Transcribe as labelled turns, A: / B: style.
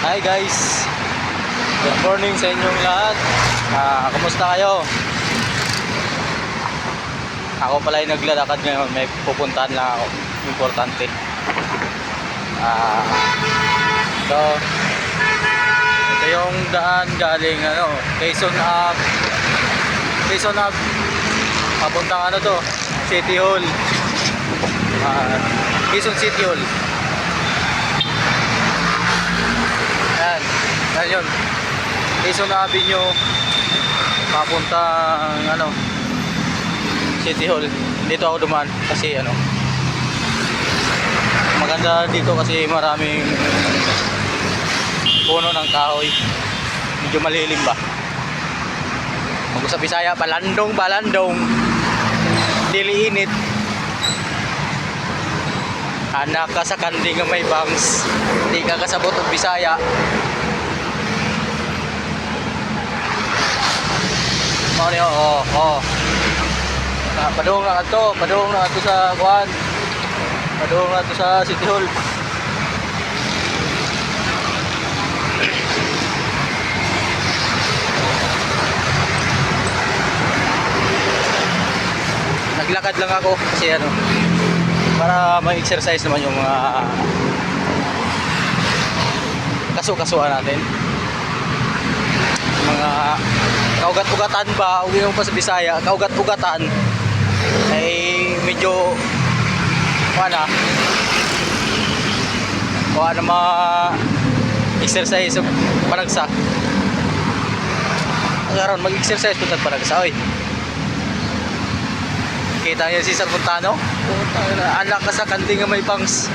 A: Hi guys, good morning sa inyong lahat. Kumusta kayo? Ako pala yung naglalakad ngayon, may pupuntahan lang ako, importante. So, ito yung daan galing Quezon Ave, papuntang City Hall, Quezon City Hall. Yan yun, Quezon Avenue papuntang City Hall. Dito ako dumaan kasi maganda dito kasi maraming puno ng kahoy, medyo malilim ba. Kung sa Bisaya, balandong dili init. Anak ka sa kandi nga may bangs, di ka kasabot og Bisaya. Padung na ato sa kuan. Padung na ato sa City Hall. Naglakad lang ako kasi para ma-exercise naman yung mga kaso-kasuan natin. Mga kaugat-ugatan ba, o yung pa sa Bisaya, kaugat-ugatan ay medyo ma-exercise panagsa. Karon mag-exercise pud panagsa oy. Kita niyo si Sir Montano? Anak ka sa kanting nga may bangs.